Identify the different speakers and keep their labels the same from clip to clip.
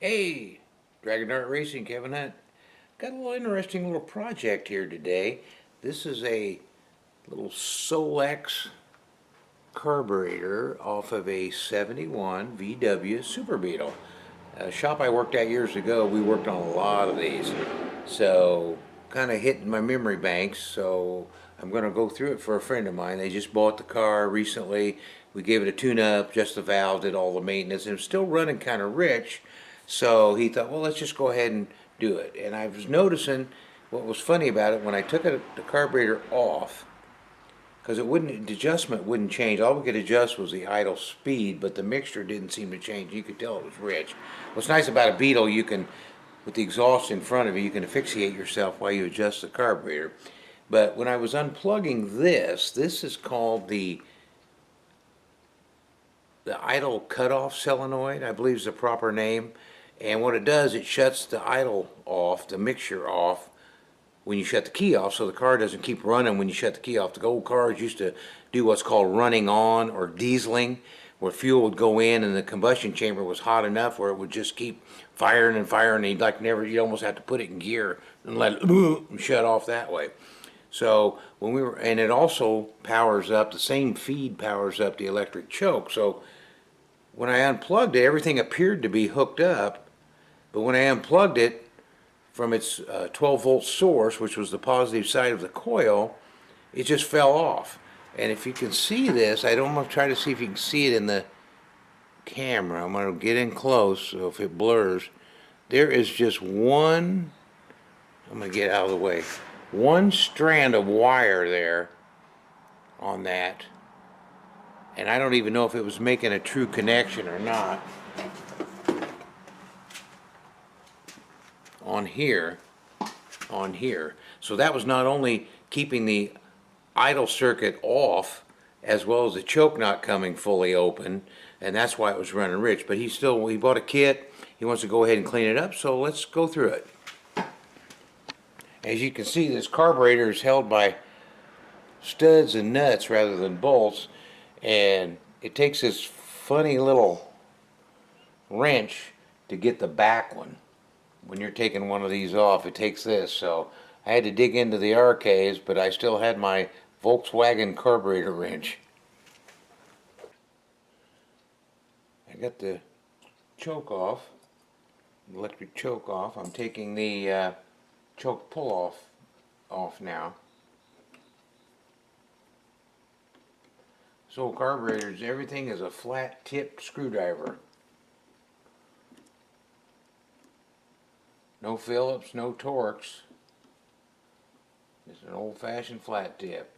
Speaker 1: Hey, Dragon Dart Racing, Kevin Hunt. Got a little interesting little project here today. This is a little Solex carburetor off of a 71 VW Super Beetle. A shop I worked at years ago, we worked on a lot of these. So, kind of hitting my memory banks. So, I'm going to go through it for a friend of mine. They just bought the car recently. We gave it a tune up, just the valve, did all the maintenance, and it's still running kind of rich. So, he thought, well, let's just go ahead and do it. And I was noticing what was funny about it when I took the carburetor off, because the adjustment wouldn't change. All we could adjust was the idle speed, but the mixture didn't seem to change. You could tell it was rich. What's nice about a Beetle, you can, with the exhaust in front of you, you can asphyxiate yourself while you adjust the carburetor. But when I was unplugging this is called the idle cutoff solenoid, I believe is the proper name. And what it does, it shuts the idle off, the mixture off, when you shut the key off, so the car doesn't keep running when you shut the key off. The old cars used to do what's called running on or dieseling, where fuel would go in and the combustion chamber was hot enough where it would just keep firing and firing, and you'd almost have to put it in gear and let it shut off that way. So and it also powers up, the same feed powers up the electric choke. So when I unplugged it, everything appeared to be hooked up, but when I unplugged it from its 12 volt source, which was the positive side of the coil, it just fell off. And if you can see this, I don't want to try to see if you can see it in the camera. I'm going to get in close, so if it blurs, there is just one, I'm going to get out of the way, one strand of wire there on that. And I don't even know if it was making a true connection or not. On here. So that was not only keeping the idle circuit off, as well as the choke not coming fully open, and that's why it was running rich. But he bought a kit. He wants to go ahead and clean it up, so let's go through it. As you can see, this carburetor is held by studs and nuts rather than bolts, and it takes this funny little wrench to get the back one. When you're taking one of these off, it takes this. So I had to dig into the archives, but I still had my Volkswagen carburetor wrench. I got the choke off, electric choke off. I'm taking the choke pull off now. So carburetors, everything is a flat tip screwdriver. No Phillips, no Torx. It's an old-fashioned flat tip.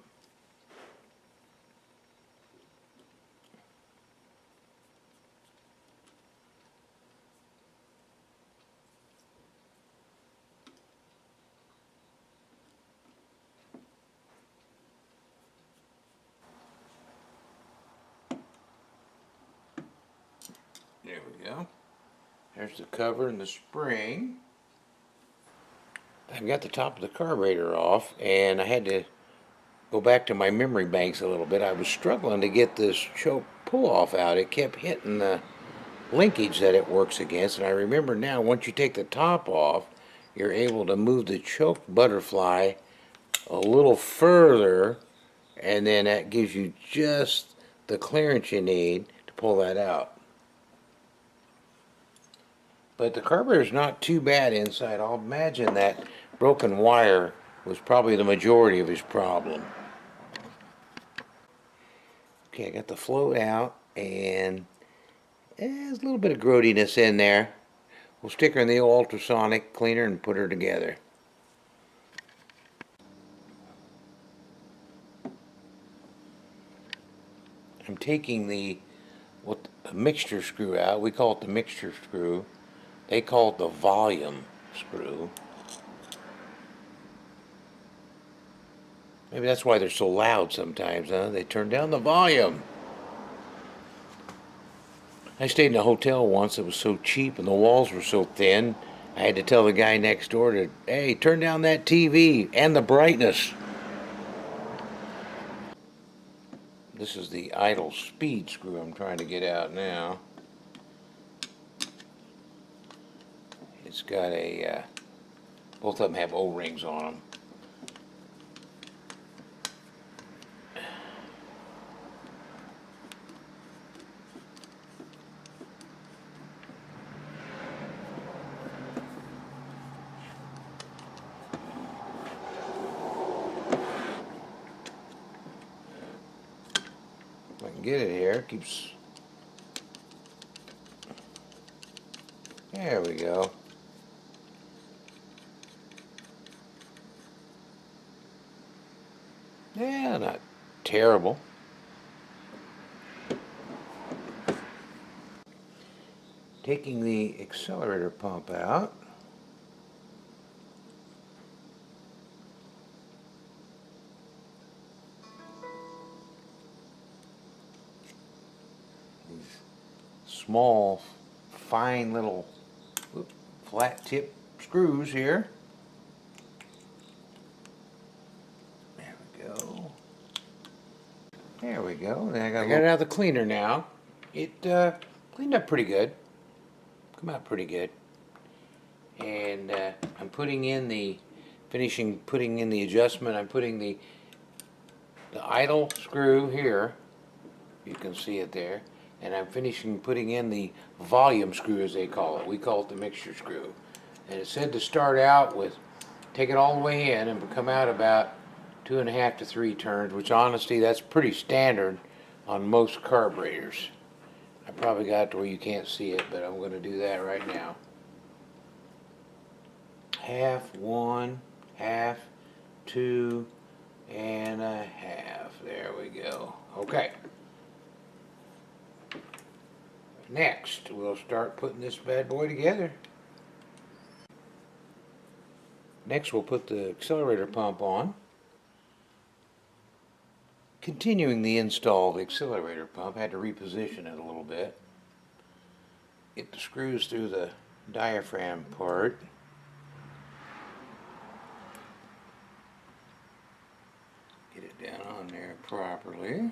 Speaker 1: There we go. There's the cover and the spring. I've got the top of the carburetor off, and I had to go back to my memory banks a little bit. I was struggling to get this choke pull-off out. It kept hitting the linkage that it works against, and I remember now, once you take the top off, you're able to move the choke butterfly a little further, and then that gives you just the clearance you need to pull that out. But the carburetor's not too bad inside. I'll imagine that broken wire was probably the majority of his problem. Okay, I got the float out, and there's a little bit of grody-ness in there. We'll stick her in the old ultrasonic cleaner and put her together. I'm taking a mixture screw out. We call it the mixture screw. They call it the volume screw. Maybe that's why they're so loud sometimes, huh? They turn down the volume. I stayed in a hotel once that was so cheap and the walls were so thin, I had to tell the guy next door to, hey, turn down that TV and the brightness. This is the idle speed screw I'm trying to get out now. It's got a, both of them have O-rings on them. If I can get it here, it keeps, there we go. Yeah, not terrible. Taking the accelerator pump out. These small, fine little flat tip screws here. There we go. There we go. Then I got it out of the cleaner now. It cleaned up pretty good. Come out pretty good. And I'm putting in the putting in the adjustment. I'm putting the idle screw here. You can see it there. And I'm putting in the volume screw, as they call it. We call it the mixture screw. And it said to start out with, take it all the way in and come out about 2.5 to 3 turns, which honestly, that's pretty standard on most carburetors. I probably got it to where you can't see it, but I'm going to do that right now. Half, 1, half, 2 and a half. There we go. Okay. Next, we'll start putting this bad boy together. Next, we'll put the accelerator pump on. Continuing the install of the accelerator pump, I had to reposition it a little bit. Get the screws through the diaphragm part. Get it down on there properly.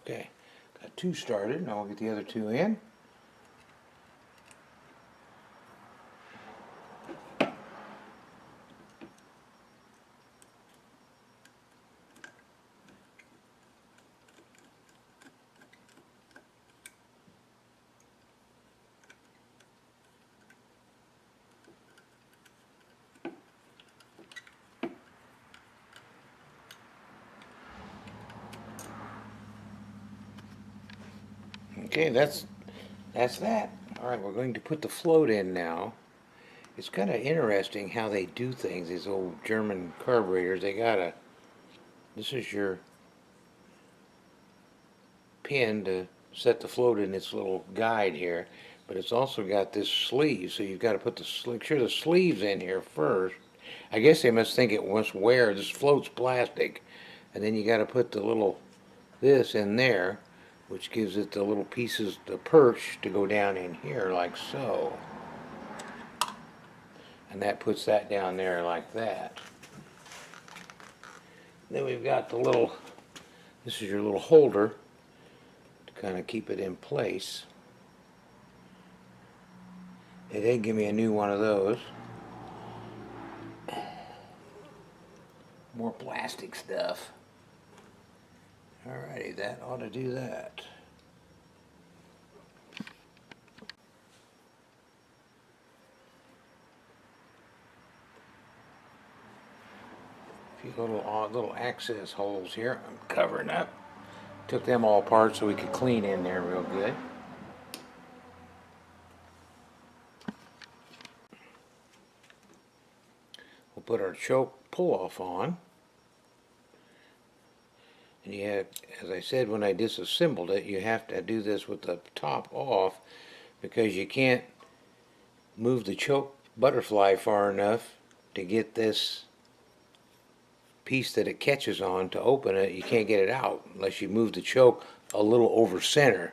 Speaker 1: Okay, got 2 started. Now we'll get the other 2 in. Okay, that's that. All right, we're going to put the float in now. It's kind of interesting how they do things, these old German carburetors. They got a, this is your pin to set the float in its little guide here, but it's also got this sleeve, so you've got to put make sure the sleeve's in here first. I guess they must think it must wear, this float's plastic, and then you got to put the little, this in there, which gives it the little pieces, the perch, to go down in here like so. And that puts that down there like that. Then we've got the little, this is your little holder to kind of keep it in place. They did give me a new one of those. More plastic stuff. Alrighty, that ought to do that. A few little access holes here I'm covering up. Took them all apart so we could clean in there real good. We'll put our choke pull-off on. And you have, as I said when I disassembled it, you have to do this with the top off because you can't move the choke butterfly far enough to get this piece that it catches on to open it. You can't get it out unless you move the choke a little over center.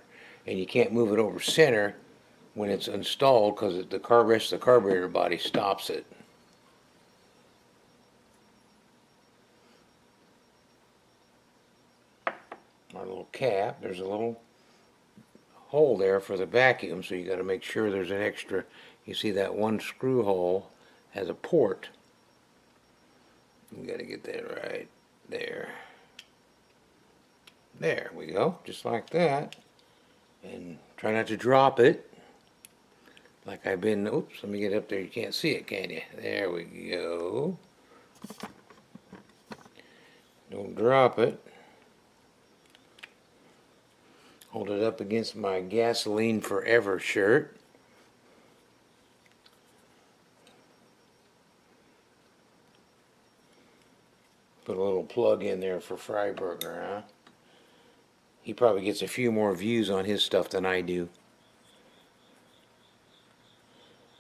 Speaker 1: and you can't move it over center when it's installed because the rest of the carburetor body stops it. Our little cap, there's a little hole there for the vacuum, so you got to make sure there's an extra. You see that one screw hole has a port. We got to get that right there. There we go, just like that. And try not to drop it. Like I've been, oops, let me get up there. You can't see it, can you? There we go. Don't drop it. Hold it up against my Gasoline Forever shirt. Put a little plug in there for Freiberger, huh? He probably gets a few more views on his stuff than I do.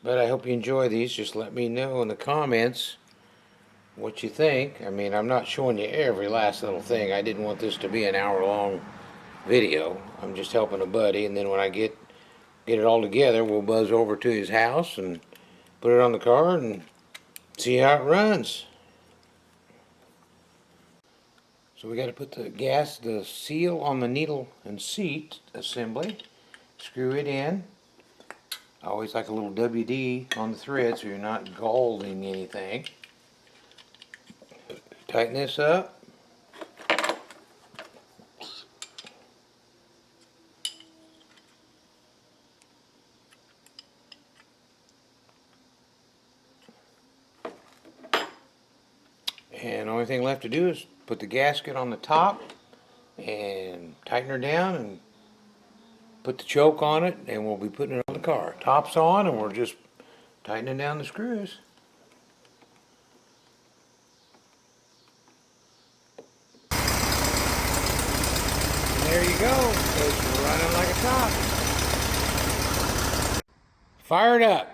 Speaker 1: But I hope you enjoy these. Just let me know in the comments what you think. I mean, I'm not showing you every last little thing. I didn't want this to be an hour-long video. I'm just helping a buddy, and then when I get it all together, we'll buzz over to his house and put it on the car and see how it runs. So we got to put the seal on the needle and seat assembly. Screw it in. I always like a little WD on the thread so you're not galding anything. Tighten this up. And the only thing left to do is put the gasket on the top and tighten her down and put the choke on it, and we'll be putting it on the car. Top's on, and we're just tightening down the screws. And there you go. It's running like a top. Fire it up.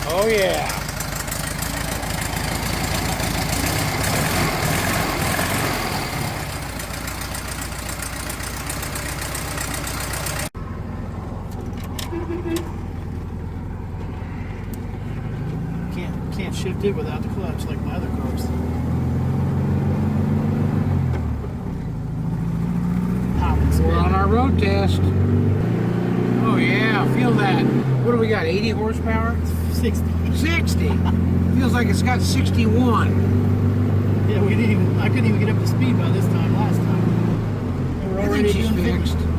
Speaker 1: Oh yeah.
Speaker 2: Can't shift it without the clutch like my other cars.
Speaker 1: We're on our road test. Oh yeah, feel that. What do we got, 80 horsepower?
Speaker 2: 60.
Speaker 1: 60? Feels like it's got 61.
Speaker 2: Yeah, I couldn't even get up to speed by this time last time. We're already
Speaker 1: I think she's
Speaker 2: doing 50.
Speaker 1: fixed.